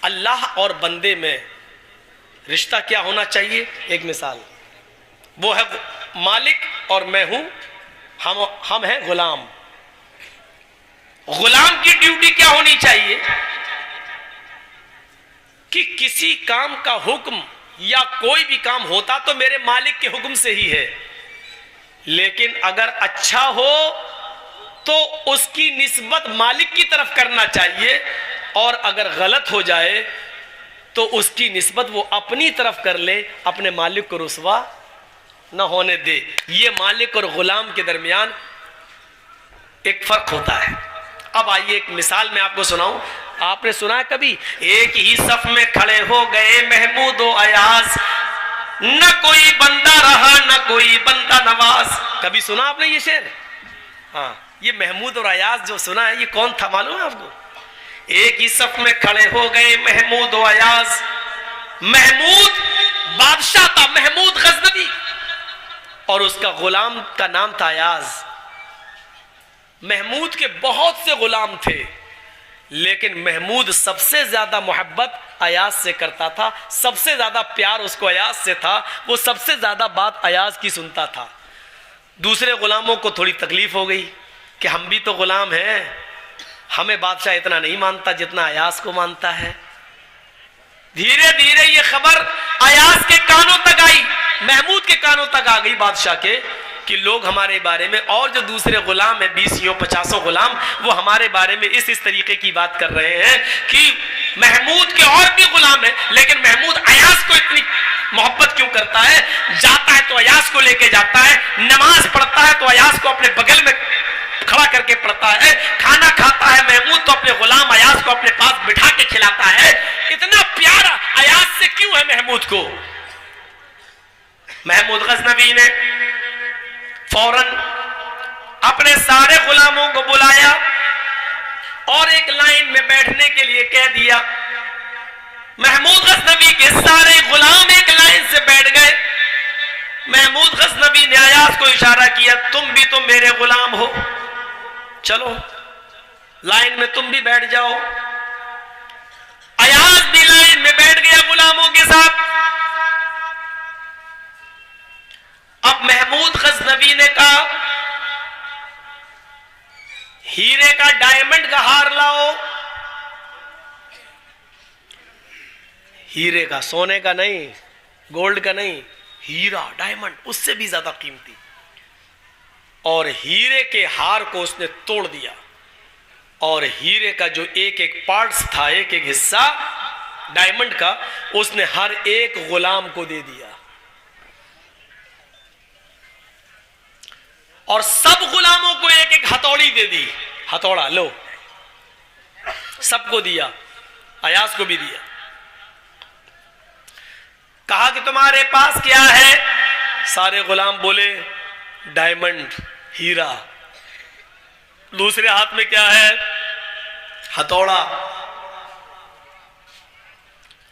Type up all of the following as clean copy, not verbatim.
اللہ اور بندے میں رشتہ کیا ہونا چاہیے؟ ایک مثال، وہ ہے مالک اور میں ہوں، ہم ہیں غلام۔ غلام کی ڈیوٹی کیا ہونی چاہیے کہ کسی کام کا حکم یا کوئی بھی کام ہوتا تو میرے مالک کے حکم سے ہی ہے، لیکن اگر اچھا ہو تو اس کی نسبت مالک کی طرف کرنا چاہیے، اور اگر غلط ہو جائے تو اس کی نسبت وہ اپنی طرف کر لے، اپنے مالک کو رسوا نہ ہونے دے۔ یہ مالک اور غلام کے درمیان ایک فرق ہوتا ہے۔ اب آئیے ایک مثال میں آپ کو سناؤں۔ آپ نے سنا ہے کبھی ایک ہی صف میں کھڑے ہو گئے محمود و ایاز، نہ کوئی بندہ رہا نہ کوئی بندہ نواز؟ کبھی سنا آپ نے یہ شعر؟ ہاں، یہ محمود اور ایاز جو سنا ہے یہ کون تھا معلوم ہے آپ کو؟ ایک ہی صف میں کھڑے ہو گئے محمود و ایاز۔ محمود بادشاہ تھا، محمود غزنوی، اور اس کا غلام کا نام تھا ایاز۔ محمود کے بہت سے غلام تھے، لیکن محمود سب سے زیادہ محبت ایاز سے کرتا تھا، سب سے زیادہ پیار اس کو ایاز سے تھا، وہ سب سے زیادہ بات ایاز کی سنتا تھا۔ دوسرے غلاموں کو تھوڑی تکلیف ہو گئی کہ ہم بھی تو غلام ہیں، ہمیں بادشاہ اتنا نہیں مانتا جتنا ایاز کو مانتا ہے۔ دھیرے دھیرے یہ خبر ایاز کے کانوں تک آئی، محمود کے کانوں تک آ گئی بادشاہ کے، کہ لوگ ہمارے بارے میں، اور جو دوسرے غلام ہیں 20-50 غلام، وہ ہمارے بارے میں اس طریقے کی بات کر رہے ہیں کہ محمود کے اور بھی غلام ہیں، لیکن محمود ایاز کو اتنی محبت کیوں کرتا ہے؟ جاتا ہے تو ایاز کو لے کے جاتا ہے، نماز پڑھتا ہے تو ایاز کو اپنے بغل میں کھڑا کر کے پڑھتا ہے، کھانا کھاتا ہے محمود تو اپنے غلام ایاز کو اپنے پاس بٹھا کے کھلاتا ہے۔ اتنا پیارا ایاز سے کیوں ہے محمود کو؟ محمود غزنوی نے فوراً اپنے سارے غلاموں کو بلایا اور ایک لائن میں بیٹھنے کے لیے کہہ دیا۔ محمود غزنوی کے سارے غلام ایک لائن سے بیٹھ گئے۔ محمود غزنوی نے ایاز کو اشارہ کیا، تم بھی تو میرے غلام ہو، چلو لائن میں تم بھی بیٹھ جاؤ۔ ایاز بھی لائن میں بیٹھ گیا غلاموں کے ساتھ۔ اب محمود غزنوی نے کہا ہیرے کا ڈائمنڈ کا ہار لاؤ۔ ہیرے کا، سونے کا نہیں، گولڈ کا نہیں، ہیرا ڈائمنڈ اس سے بھی زیادہ قیمتی، اور ہیرے کے ہار کو اس نے توڑ دیا، اور ہیرے کا جو ایک ایک پارٹس تھا، ایک ایک حصہ ڈائمنڈ کا، اس نے ہر ایک غلام کو دے دیا، اور سب غلاموں کو ایک ایک ہتھوڑی دے دی۔ ہتھوڑا لو، سب کو دیا، ایاز کو بھی دیا۔ کہا کہ تمہارے پاس کیا ہے؟ سارے غلام بولے ڈائمنڈ، ہیرا۔ دوسرے ہاتھ میں کیا ہے؟ ہتھوڑا۔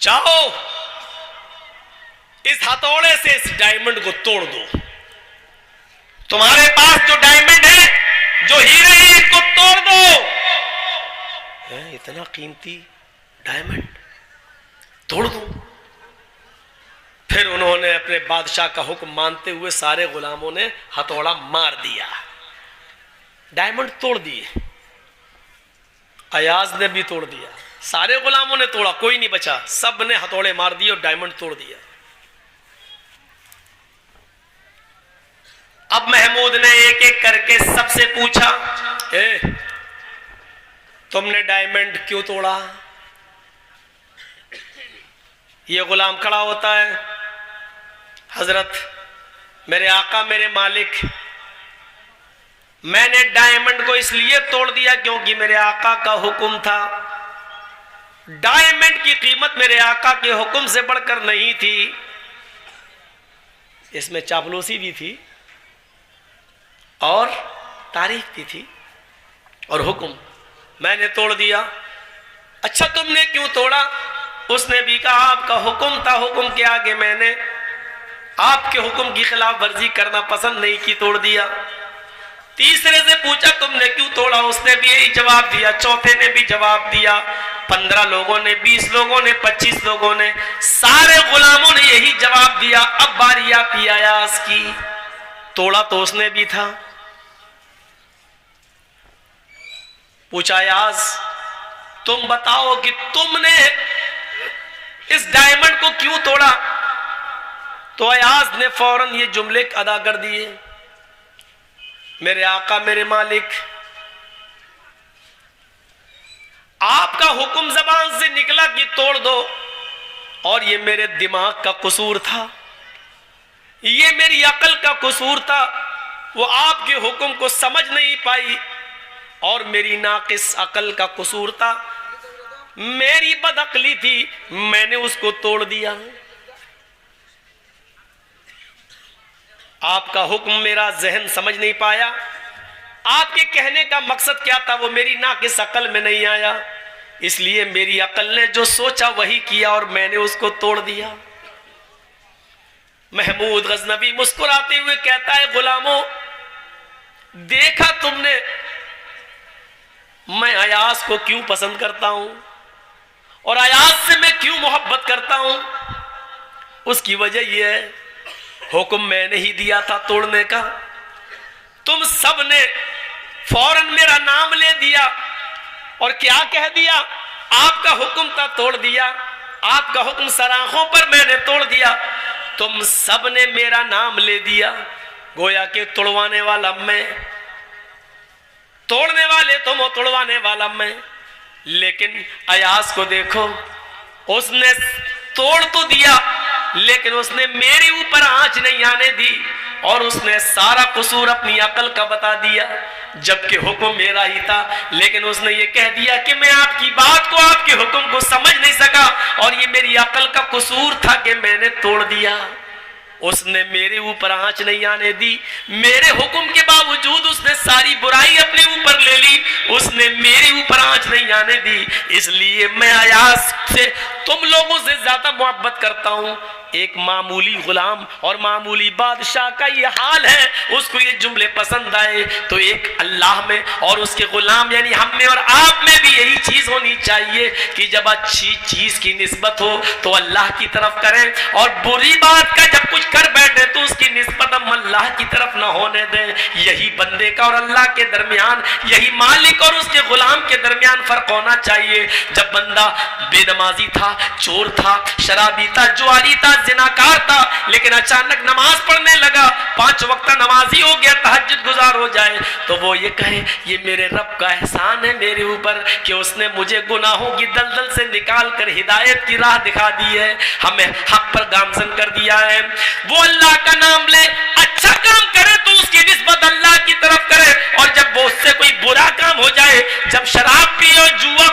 چاہو اس ہتھوڑے سے اس ڈائمنڈ کو توڑ دو، تمہارے پاس جو ڈائمنڈ ہے، جو ہیرے ہیں، اس کو توڑ دو۔ اتنا قیمتی ڈائمنڈ توڑ دو؟ پھر انہوں نے اپنے بادشاہ کا حکم مانتے ہوئے سارے غلاموں نے ہتھوڑا مار دیا، ڈائمنڈ توڑ دیے۔ ایاز نے بھی توڑ دیا، سارے غلاموں نے توڑا، کوئی نہیں بچا، سب نے ہتھوڑے مار دیے اور ڈائمنڈ توڑ دیا۔ اب محمود نے ایک ایک کر کے سب سے پوچھا، تم نے ڈائمنڈ کیوں توڑا؟ یہ غلام کھڑا ہوتا ہے، حضرت میرے آقا میرے مالک، میں نے ڈائمنڈ کو اس لیے توڑ دیا کیونکہ میرے آقا کا حکم تھا۔ ڈائمنڈ کی قیمت میرے آقا کے حکم سے بڑھ کر نہیں تھی، اس میں چاپلوسی بھی تھی اور تعریف بھی تھی، اور حکم میں نے توڑ دیا۔ اچھا تم نے کیوں توڑا؟ اس نے بھی کہا آپ کا حکم تھا، حکم کے آگے میں نے آپ کے حکم کی خلاف ورزی کرنا پسند نہیں کی، توڑ دیا۔ तीसरे से पूछा तुमने क्यों तोड़ा, उसने भी यही जवाब दिया, चौथे ने भी जवाब दिया, 15 लोगों ने, 20 लोगों ने, 25 लोगों ने, सारे गुलामों ने यही जवाब दिया। अब बारी आती अयाज की, तोड़ा तो उसने भी था। पूछा अयाज तुम बताओ कि तुमने इस डायमंड को क्यों तोड़ा? तो अयाज ने फौरन ये जुमले अदा कर दिए, मेरे आका मेरे मालिक, आपका हुक्म जबान से निकला कि तोड़ दो, और ये मेरे दिमाग का कसूर था, ये मेरी अकल का कसूर था, वो आपके हुक्म को समझ नहीं पाई, और मेरी नाकिस अकल का कसूर था, मेरी बदअकली थी, मैंने उसको तोड़ दिया। आपका हुक्म मेरा जहन समझ नहीं पाया, आपके कहने का मकसद क्या था वो मेरी नाकिस अकल में नहीं आया, इसलिए मेरी अकल ने जो सोचा वही किया और मैंने उसको तोड़ दिया। महमूद गजनवी मुस्कुराते हुए कहता है, गुलामों देखा तुमने मैं अयाज को क्यों पसंद करता हूं और अयाज से मैं क्यों मोहब्बत करता हूं? उसकी वजह यह है, हुक्म मैंने ही दिया था तोड़ने का, तुम सब ने फौरन मेरा नाम ले दिया और क्या कह दिया, आपका हुक्म था तोड़ दिया, आपका हुक्म सराखों पर मैंने तोड़ दिया, तुम सब ने मेरा नाम ले दिया, गोया के तोड़वाने वाला मैं, तोड़ने वाले तुम हो, तोड़वाने वाला मैं। लेकिन अयाज को देखो, उसने तोड़ तो दिया लेकिन उसने मेरे ऊपर आंच नहीं आने दी और उसने सारा कसूर अपनी अकल का बता दिया, जबकि हुक्म मेरा ही था। लेकिन उसने ये कह दिया कि मैं आपकी बात को, आपके हुक्म को समझ नहीं सका और ये मेरी अकल का कसूर था कि मैंने तोड़ दिया। उसने मेरे ऊपर आंच नहीं आने दी, मेरे हुक्म के बावजूद उसने सारी बुराई अपने ऊपर ले ली, उसने मेरे ऊपर आंच नहीं आने दी। इसलिए मैं अयाज से, तुम लोगों से ज्यादा मोहब्बत करता हूं। एक मामूली गुलाम और मामूली बादशाह का ये हाल है, उसको ये जुमले पसंद आए, तो एक अल्लाह में और उसके गुलाम यानी हम में और आप में भी यही चीज होनी चाहिए कि जब अच्छी चीज की निस्बत हो तो अल्लाह की तरफ करें और बुरी बात का जब कुछ कर बैठे तो उसकी निस्बत हम अल्लाह की तरफ ना होने दें। यही बंदे का और अल्लाह के दरमियान, यही मालिक और उसके गुलाम के दरमियान फर्क होना चाहिए। जब बंदा बेनमाजी था, चोर था, शराबी था, जुआरी था, जिनाकार था, लेकिन अचानक नमाज पढ़ने लगा, 5 वक्त नमाजी हो गया, तहज्जुद गुजार हो जाए, तो वो ये कहे ये मेरे रब का एहसान है मेरे ऊपर कि उसने मुझे गुनाहों की दलदल से निकाल कर हिदायत की राह दिखा दी है, हमें हक पर गामजन कर दिया है। वो अल्लाह का नाम ले, अच्छा काम करे तो उसकी निस्बत अल्लाह की तरफ करे, और जब वो उससे कोई बुरा काम हो जाए, जब शराब पिए और जुआ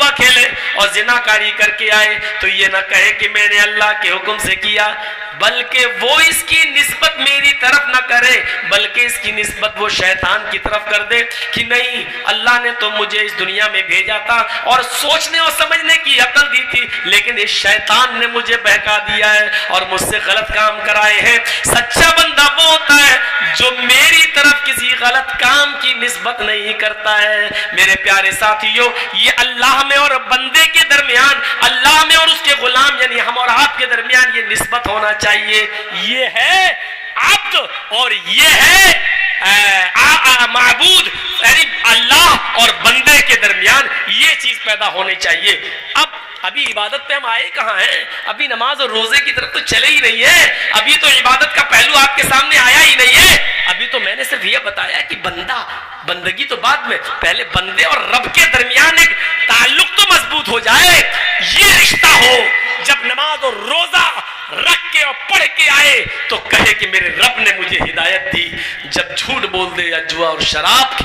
खेले और जिनाकारी करके आए, तो ये ना कहे कि मैंने अल्लाह के हुक्म से किया, बल्कि वो इसकी निस्बत मेरी तरफ ना करे, बल्कि इसकी निस्बत वो शैतान की तरफ कर दे कि नहीं, अल्लाह ने तो मुझे इस दुनिया में भेजा था और सोचने और समझने की अकल दी थी, लेकिन इस शैतान ने मुझे बहका दिया है और मुझसे गलत काम कराए हैं। सच्चा बंदा वो होता है जो मेरी तरफ किसी गलत काम की निस्बत नहीं करता है। मेरे प्यारे साथियों, ये अल्लाह में और बंदे के दरमियान, अल्लाह में और उसके गुलाम यानी हम और आप के दरमियान ये निस्बत होना चाहिए। ये है अब्द और ये है माबूद, यानी अल्लाह और बंदे के दरमियान ये चीज पैदा होनी चाहिए। अब अभी इबादत पे हम आए कहाँ हैं? अभी नमाज और रोजे की तरफ तो चले ही नहीं है, अभी तो इबादत का पहलू आपके सामने आया ही नहीं है। अभी तो मैंने सिर्फ ये बताया कि बंदा, बंदगी तो बाद में, पहले बंदे और रब के दरमियान एक ताल्लुक तो मजबूत हो जाए, ये रिश्ता हो। जब नमाज और रोजा रख के और पढ़ के आए तो कहे कि मेरे रब ने मुझे हिदायत दी, जब झूठ बोल दे या जुआ और शराब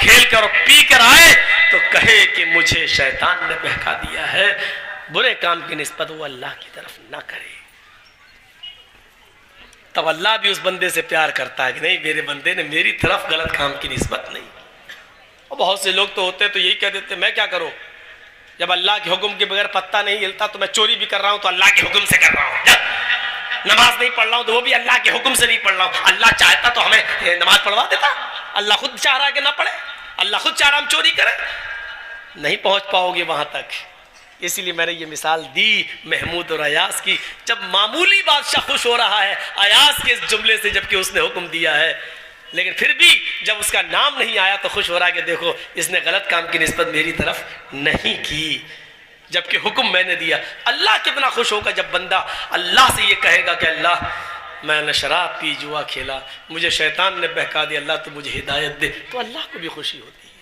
खेल कर और पी कर आए तो कहे कि मुझे शैतान ने बहका दिया है। बुरे काम की निस्बत वो अल्लाह की तरफ ना करे, तब अल्लाह भी उस बंदे से प्यार करता है कि नहीं, मेरे बंदे ने मेरी तरफ गलत काम की निस्बत नहीं। और बहुत से लोग तो होते तो यही कह देते मैं क्या करूं, जब अल्लाह के हुक्म के बगैर पत्ता नहीं हिलता तो मैं चोरी भी कर रहा हूं तो अल्लाह के हुक्म से कर रहा हूं। نماز نہیں پڑھ رہا ہوں تو وہ بھی اللہ کے حکم سے نہیں پڑھ رہا ہوں. اللہ چاہتا تو ہمیں نماز پڑھوا دیتا. اللہ خود چاہ رہا ہے کہ نہ پڑھے, اللہ خود چاہ رہا ہم چوری کریں. نہیں پہنچ پاؤ گے وہاں تک. اسی لیے میں نے یہ مثال دی محمود اور ایاز کی. جب معمولی بادشاہ خوش ہو رہا ہے ایاز کے اس جملے سے جبکہ اس نے حکم دیا ہے, لیکن پھر بھی جب اس کا نام نہیں آیا تو خوش ہو رہا ہے کہ دیکھو اس نے غلط کام کی نسبت میری طرف نہیں کی جبکہ حکم میں نے دیا. اللہ کتنا خوش ہوگا جب بندہ اللہ سے یہ کہے گا کہ اللہ میں نے شراب پی, جوا کھیلا, مجھے شیطان نے بہکا دیا, اللہ تو مجھے ہدایت دے. تو اللہ کو بھی خوشی ہوتی ہے.